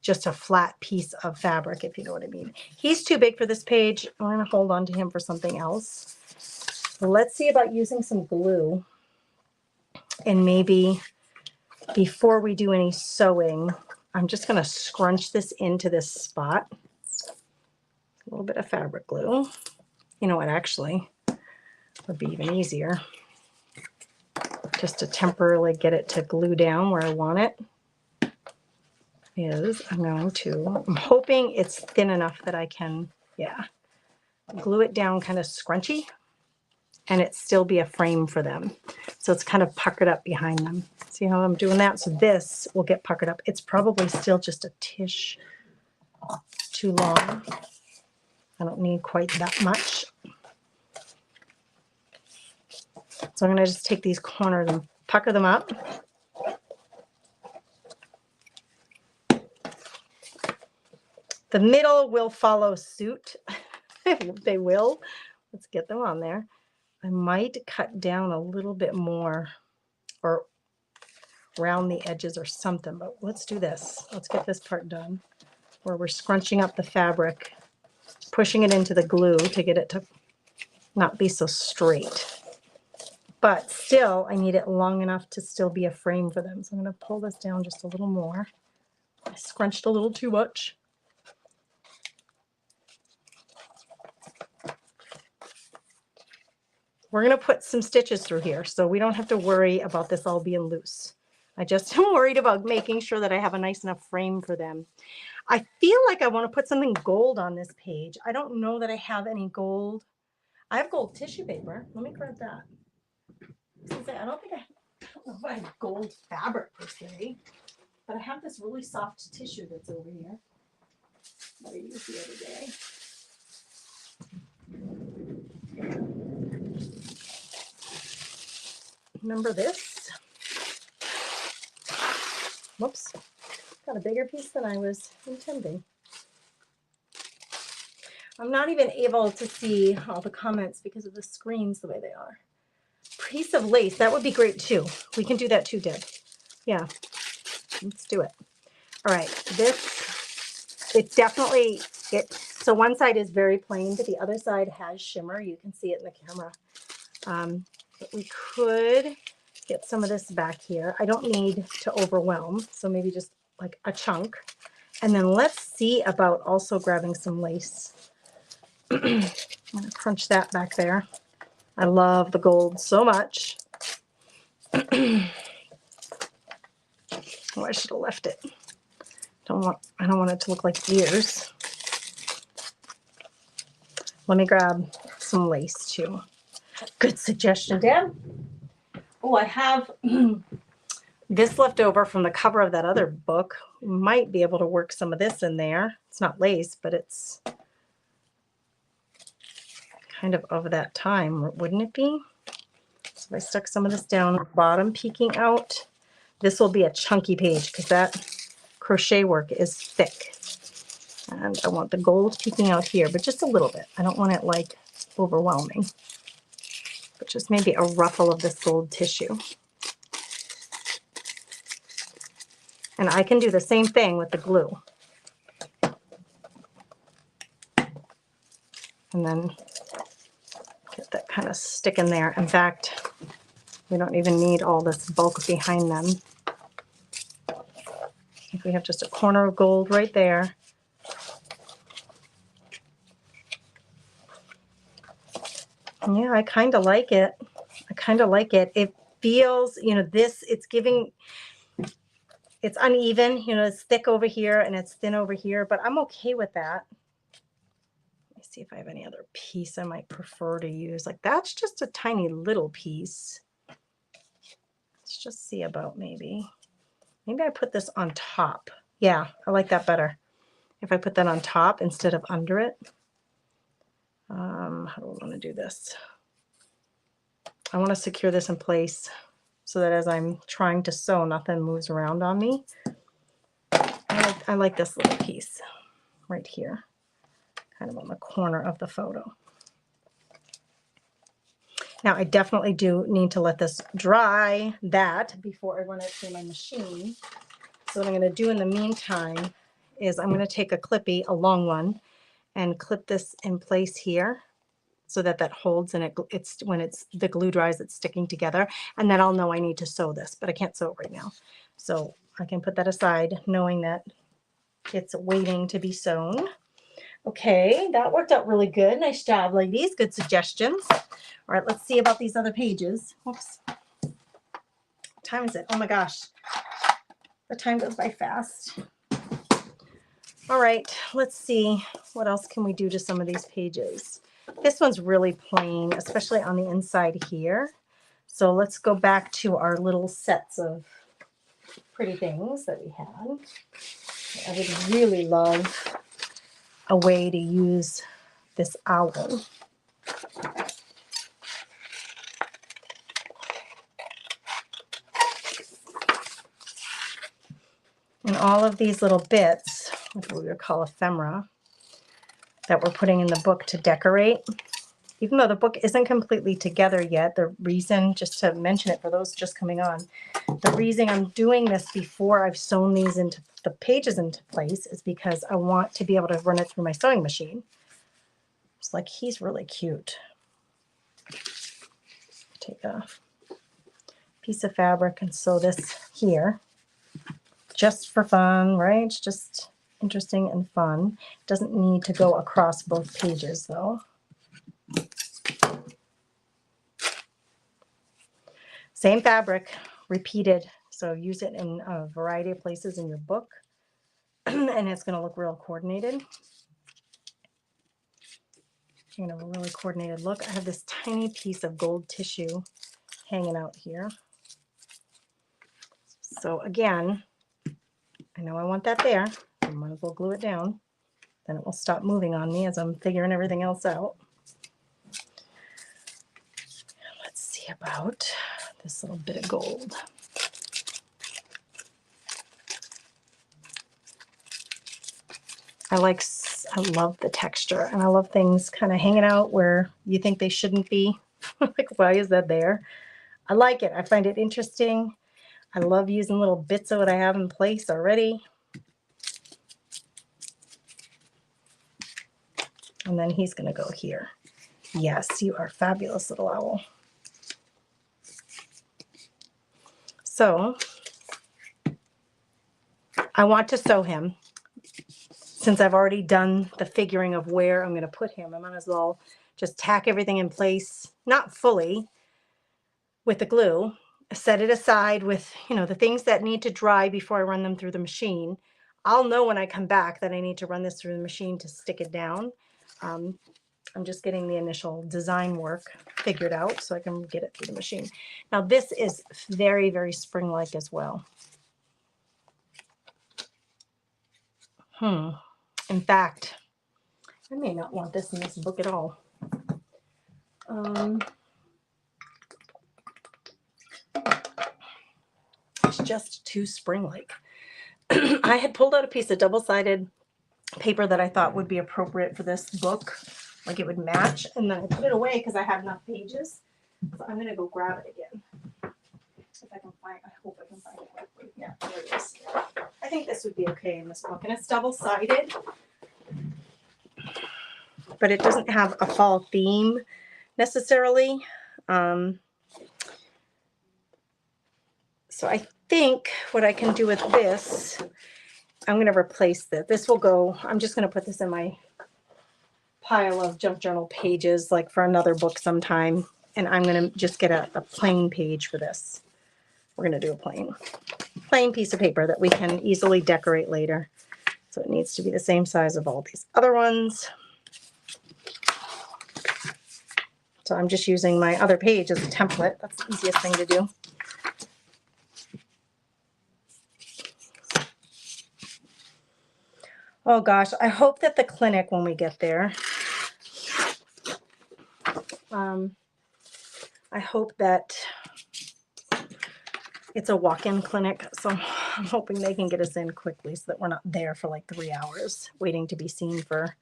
just a flat piece of fabric, if you know what I mean. He's too big for this page. I'm going to hold on to him for something else. So let's see about using some glue. And maybe before we do any sewing, I'm just going to scrunch this into this spot. A little bit of fabric glue. You know what, actually would be even easier. Just to temporarily get it to glue down where I want it. I'm hoping it's thin enough that I can, glue it down kind of scrunchy and it still be a frame for them. So it's kind of puckered up behind them. See how I'm doing that? So this will get puckered up. It's probably still just a tish too long. I don't need quite that much. So I'm going to just take these corners and pucker them up. The middle will follow suit. They will. Let's get them on there. I might cut down a little bit more or round the edges or something, but let's do this. Let's get this part done where we're scrunching up the fabric, pushing it into the glue to get it to not be so straight. But still, I need it long enough to still be a frame for them. So I'm going to pull this down just a little more. I scrunched a little too much. We're going to put some stitches through here, so we don't have to worry about this all being loose. I just am worried about making sure that I have a nice enough frame for them. I feel like I want to put something gold on this page. I don't know that I have any gold. I have gold tissue paper. Let me grab that. I don't know if I have gold fabric per se, but I have this really soft tissue that's over here that I used the other day. Remember this? Whoops, got a bigger piece than I was intending. I'm not even able to see all the comments because of the screens the way they are. Piece of lace, that would be great too. We can do that too, Deb. Yeah, let's do it. All right, so one side is very plain, but the other side has shimmer. You can see it in the camera. But we could get some of this back here. I don't need to overwhelm, so maybe just like a chunk. And then let's see about also grabbing some lace. I'm going to crunch that back there. I love the gold so much. Oh, I should have left it. I don't want it to look like ears. Let me grab some lace too. Good suggestion, Deb. Oh, I have this left over from the cover of that other book. Might be able to work some of this in there. It's not lace, but it's kind of that time, wouldn't it be? So I stuck some of this down the bottom, peeking out. This will be a chunky page because that crochet work is thick. And I want the gold peeking out here, but just a little bit. I don't want it like overwhelming, but just maybe a ruffle of this gold tissue. And I can do the same thing with the glue. And then get that kind of stick in there. In fact, we don't even need all this bulk behind them. If we have just a corner of gold right there. Yeah, I kind of like it. It feels, it's uneven, it's thick over here and it's thin over here, but I'm okay with that. Let me see if I have any other piece I might prefer to use. Like that's just a tiny little piece. Let's just see about maybe I put this on top. Yeah, I like that better. If I put that on top instead of under it. How do I want to do this? I want to secure this in place so that as I'm trying to sew, nothing moves around on me. I like this little piece right here, kind of on the corner of the photo. Now I definitely do need to let this dry before I run it through my machine. So what I'm going to do in the meantime is I'm going to take a clippy, a long one, and clip this in place here so that that holds, and it's when the glue dries, it's sticking together, and then I'll know I need to sew this, but I can't sew it right now. So I can put that aside knowing that it's waiting to be sewn. Okay, that worked out really good. Nice job, ladies. Good suggestions. All right, let's see about these other pages. Whoops. What time is it? Oh my gosh. The time goes by fast. All right, let's see. What else can we do to some of these pages? This one's really plain, especially on the inside here. So let's go back to our little sets of pretty things that we had. I would really love a way to use this owl. And all of these little bits, what we would call ephemera, that we're putting in the book to decorate. Even though the book isn't completely together yet, the reason, just to mention it for those just coming on, the reason I'm doing this before I've sewn these into the pages into place is because I want to be able to run it through my sewing machine. It's like, he's really cute. Take a piece of fabric and sew this here. Just for fun, right? It's just interesting and fun. Doesn't need to go across both pages though. Same fabric, repeated. So use it in a variety of places in your book and it's going to look real coordinated. You're going to have a really coordinated look. I have this tiny piece of gold tissue hanging out here. So again, I know I want that there. I might as well glue it down. Then it will stop moving on me as I'm figuring everything else out. Let's see about this little bit of gold. I love the texture, and I love things kind of hanging out where you think they shouldn't be. Like, why is that there? I like it. I find it interesting. I love using little bits of what I have in place already. And then he's going to go here. Yes, you are fabulous, little owl. So I want to sew him. Since I've already done the figuring of where I'm going to put him, I might as well just tack everything in place, not fully with the glue, set it aside with, the things that need to dry before I run them through the machine. I'll know when I come back that I need to run this through the machine to stick it down. I'm just getting the initial design work figured out so I can get it through the machine. Now this is very, very spring-like as well. In fact, I may not want this in this book at all. It's just too spring-like. I had pulled out a piece of double-sided paper that I thought would be appropriate for this book, like it would match, and then I put it away because I had enough pages. So I'm going to go grab it again. If I can find, I hope I can find it quickly. Yeah, there it is. I think this would be okay in this book, and it's double-sided, but it doesn't have a fall theme necessarily. So I think what I can do with this, I'm going to replace this. This will go, I'm just going to put this in my pile of junk journal pages, like for another book sometime. And I'm going to just get a plain page for this. We're going to do a plain piece of paper that we can easily decorate later. So it needs to be the same size of all these other ones. So I'm just using my other page as a template. That's the easiest thing to do. Oh gosh, I hope that the clinic, when we get there, I hope that it's a walk-in clinic. So I'm hoping they can get us in quickly so that we're not there for like 3 hours waiting to be seen for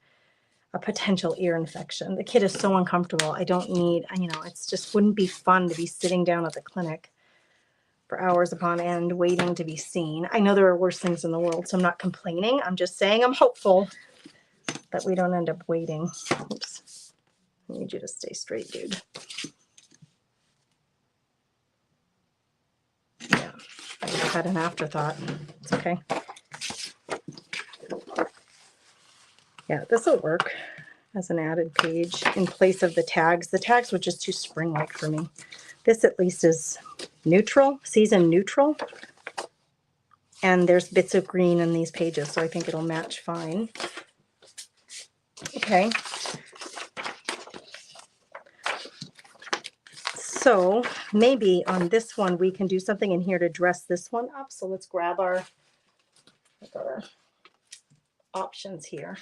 a potential ear infection. The kid is so uncomfortable. I don't need, you know, it's just wouldn't be fun to be sitting down at the clinic for hours upon end waiting to be seen. I know there are worse things in the world, so I'm not complaining. I'm just saying I'm hopeful that we don't end up waiting. Oops. I need you to stay straight, dude. Yeah, I had an afterthought. It's okay. Yeah, this will work as an added page in place of the tags. The tags were just too spring-like for me. This at least is neutral, season neutral. And there's bits of green in these pages, so I think it'll match fine. Okay. So maybe on this one, we can do something in here to dress this one up. So let's grab our options here.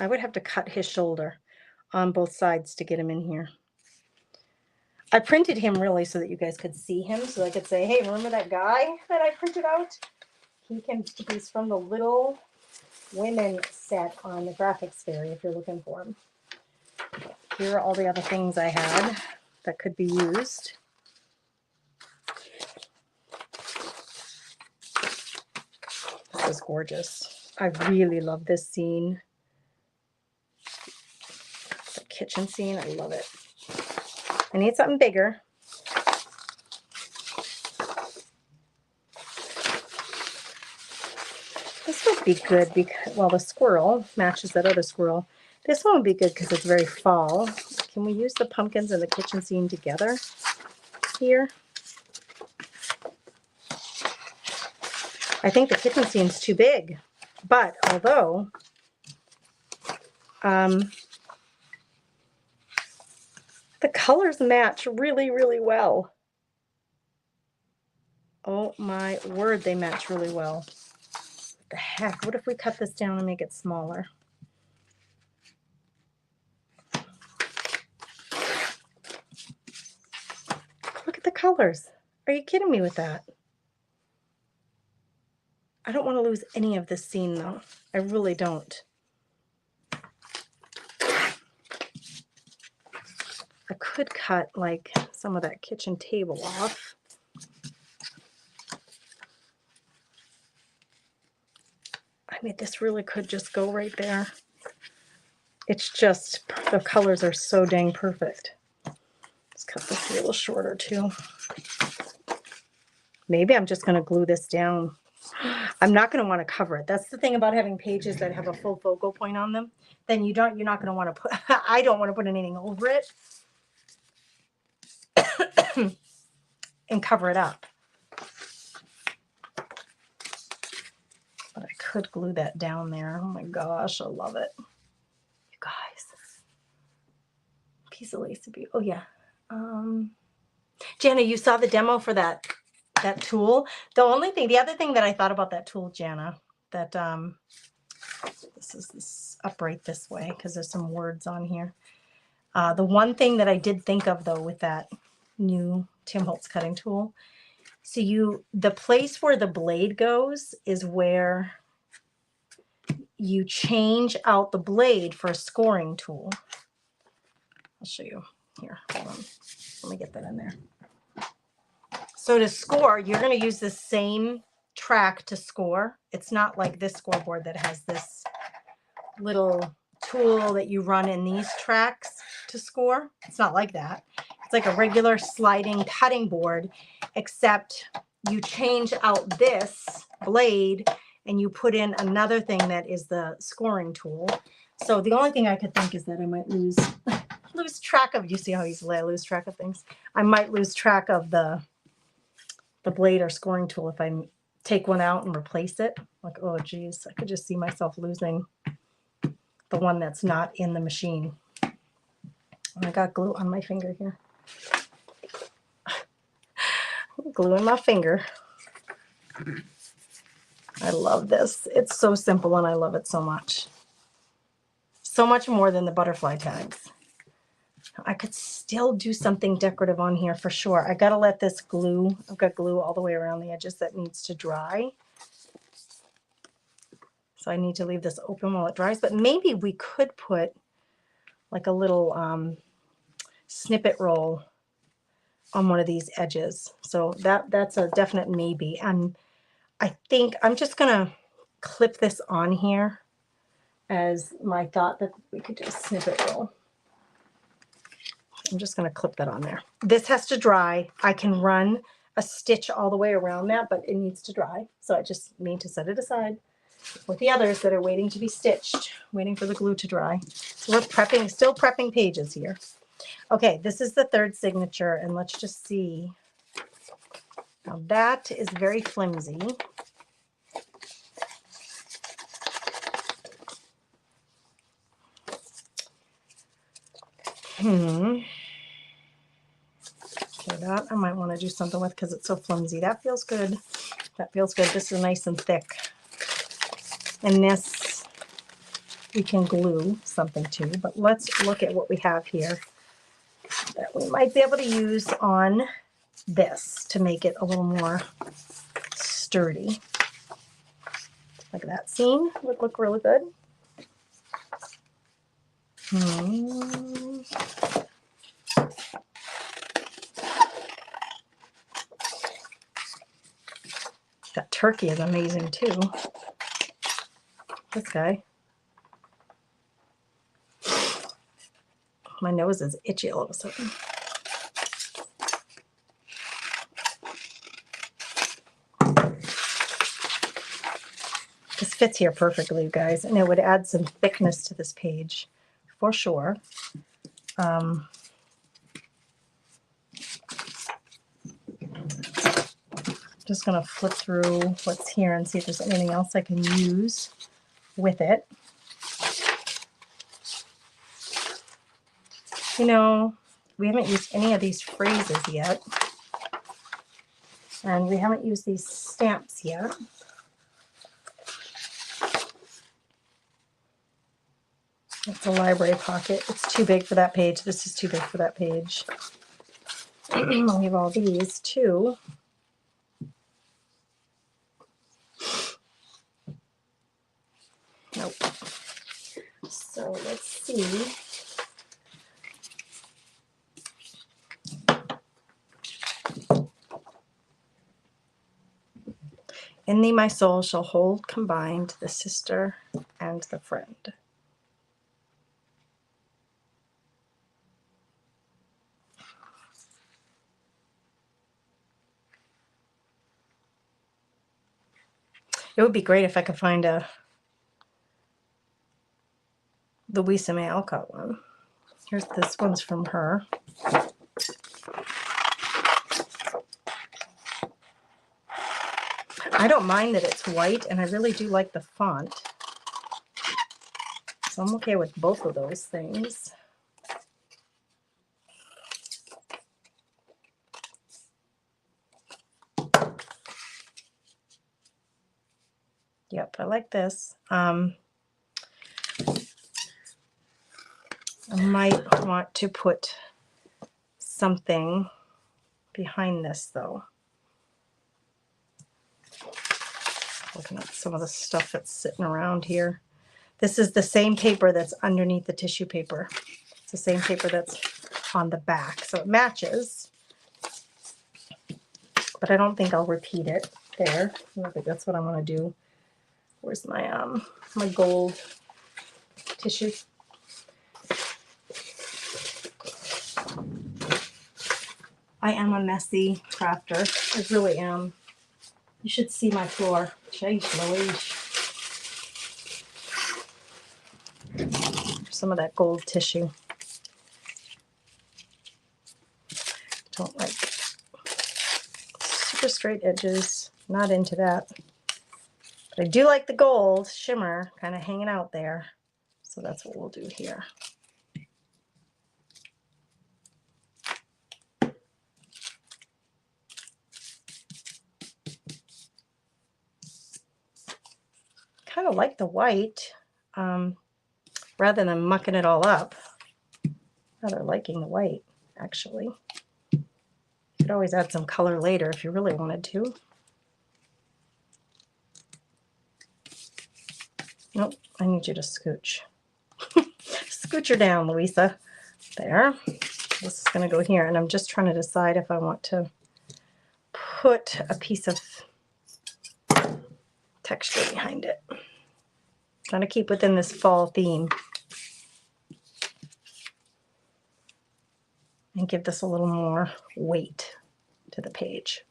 I would have to cut his shoulder on both sides to get him in here. I printed him really so that you guys could see him, so I could say, hey, remember that guy that I printed out? He's from the Little Women set on the Graphics Fairy if you're looking for him. Here are all the other things I had that could be used. This is gorgeous. I really love this scene. The kitchen scene, I love it. I need something bigger. This would be good because, well, the squirrel matches that other squirrel. This one would be good because it's very fall. Can we use the pumpkins and the kitchen scene together here? I think the kitchen scene's too big, but although the colors match really, really well. Oh my word, they match really well. What the heck? What if we cut this down and make it smaller? Look at the colors. Are you kidding me with that? I don't want to lose any of this scene though. I really don't. I could cut like some of that kitchen table off. I mean, this really could just go right there. It's just, the colors are so dang perfect. Let's cut this a little shorter too. Maybe I'm just going to glue this down. I'm not going to want to cover it. That's the thing about having pages that have a full focal point on them. Then you're not going to want to put, I don't want to put anything over it and cover it up. But I could glue that down there. Oh my gosh, I love it. You guys. Piece of lace to be, oh yeah. Jana, you saw the demo for that tool. The other thing that I thought about that tool, Jana, that this is this upright this way because there's some words on here. The one thing that I did think of though with that new Tim Holtz cutting tool, so the place where the blade goes is where you change out the blade for a scoring tool. I'll show you here. Hold on. Let me get that in there. So to score, you're going to use the same track to score. It's not like this scoreboard that has this little tool that you run in these tracks to score. It's not like that. It's like a regular sliding cutting board, except you change out this blade and you put in another thing that is the scoring tool. So the only thing I could think is that I might lose track of, you see how easily I lose track of things? I might lose track of the blade or scoring tool if I take one out and replace it. Like, oh geez, I could just see myself losing the one that's not in the machine. I got glue on my finger here. Glue in my finger. I love this. It's so simple and I love it so much. So much more than the butterfly tags. I could still do something decorative on here for sure. I gotta let this glue, I've got glue all the way around the edges that needs to dry. So I need to leave this open while it dries, but maybe we could put like a little snippet roll on one of these edges. So that's a definite maybe. And I think I'm just gonna clip this on here as my thought that we could do a snippet roll. I'm just going to clip that on there. This has to dry. I can run a stitch all the way around that, but it needs to dry. So I just need to set it aside with the others that are waiting to be stitched, waiting for the glue to dry. So we're prepping, still prepping pages here. Okay, this is the third signature, and let's just see. Now that is very flimsy. Okay, that I might want to do something with because it's so flimsy. That feels good. That feels good. This is nice and thick. And this we can glue something to, but let's look at what we have here that we might be able to use on this to make it a little more sturdy. Like that seam would look really good. That turkey is amazing too. This guy. My nose is itchy all of a sudden. This fits here perfectly, you guys, and it would add some thickness to this page for sure. Just going to flip through what's here and see if there's anything else I can use with it. You know, we haven't used any of these phrases yet. And we haven't used these stamps yet. It's a library pocket. It's too big for that page. This is too big for that page. We have all these too. Nope. So let's see. In thee my soul shall hold combined the sister and the friend. It would be great if I could find a Louisa May Alcott one. Here's this one's from her. I don't mind that it's white, and I really do like the font. So I'm okay with both of those things. Yep, I like this. I might want to put something behind this though. Looking at some of the stuff that's sitting around here. This is the same paper that's underneath the tissue paper. It's the same paper that's on the back, so it matches. But I don't think I'll repeat it there. I don't think that's what I'm going to do. Where's my my gold tissue? I am a messy crafter. I really am. You should see my floor. Sheesh Louise. Some of that gold tissue. Don't like super straight edges. Not into that. But I do like the gold shimmer kind of hanging out there. So that's what we'll do here. kind of like the white, rather than mucking it all up. Rather liking the white, actually. You could always add some color later if you really wanted to. Nope, I need you to scooch. Scooch her down, Louisa. There. This is going to go here, and I'm just trying to decide if I want to put a piece of texture behind it. Trying to keep within this fall theme and give this a little more weight to the page.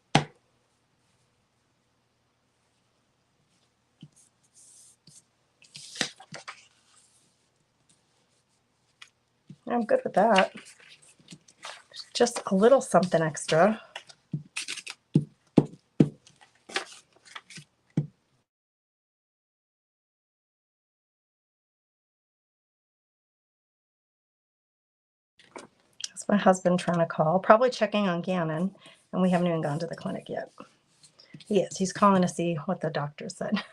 I'm good with that. Just a little something extra. That's my husband trying to call, probably checking on Gannon, and we haven't even gone to the clinic yet. He is. He's calling to see what the doctor said.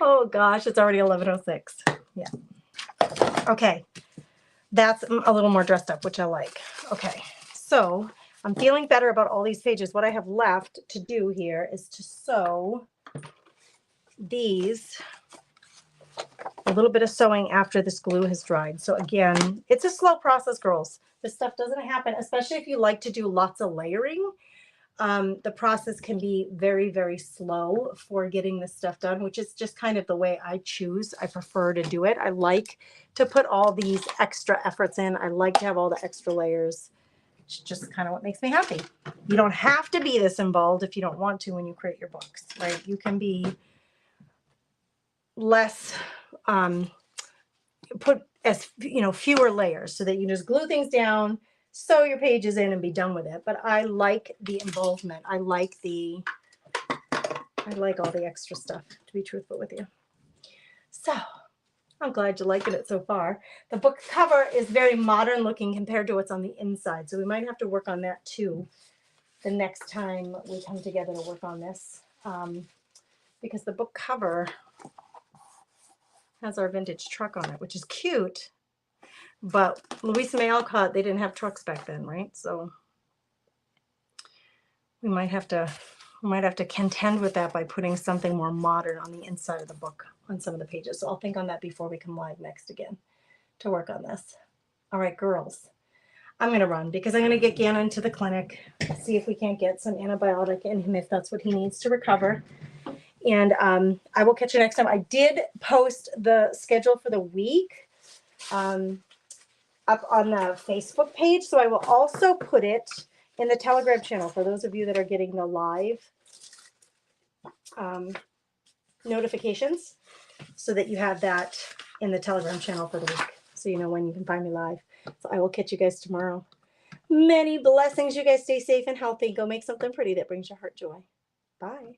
Oh gosh, it's already 11:06. Yeah. Okay. That's a little more dressed up, which I like. Okay. So I'm feeling better about all these pages. What I have left to do here is to sew these, a little bit of sewing after this glue has dried. So again, it's a slow process, girls. This stuff doesn't happen, especially if you like to do lots of layering. The process can be very, very slow for getting this stuff done, which is just kind of the way I choose. I prefer to do it. I like to put all these extra efforts in. I like to have all the extra layers. It's just kind of what makes me happy. You don't have to be this involved if you don't want to when you create your books, right? You can be less, put as, fewer layers so that you just glue things down, sew your pages in and be done with it. But I like the involvement. I like all the extra stuff, to be truthful with you. So I'm glad you're liking it so far. The book cover is very modern looking compared to what's on the inside. So we might have to work on that too the next time we come together to work on this. Because the book cover has our vintage truck on it, which is cute. But Louisa May Alcott, they didn't have trucks back then, right? So we might have to contend with that by putting something more modern on the inside of the book on some of the pages. So I'll think on that before we come live next again to work on this. All right, girls, I'm going to run because I'm going to get Gannon to the clinic, see if we can't get some antibiotic in him if that's what he needs to recover. And I will catch you next time. I did post the schedule for the week up on the Facebook page. So I will also put it in the Telegram channel for those of you that are getting the live notifications, so that you have that in the Telegram channel for the week, so you know when you can find me live. So I will catch you guys tomorrow. Many blessings. You guys stay safe and healthy. Go make something pretty that brings your heart joy. Bye.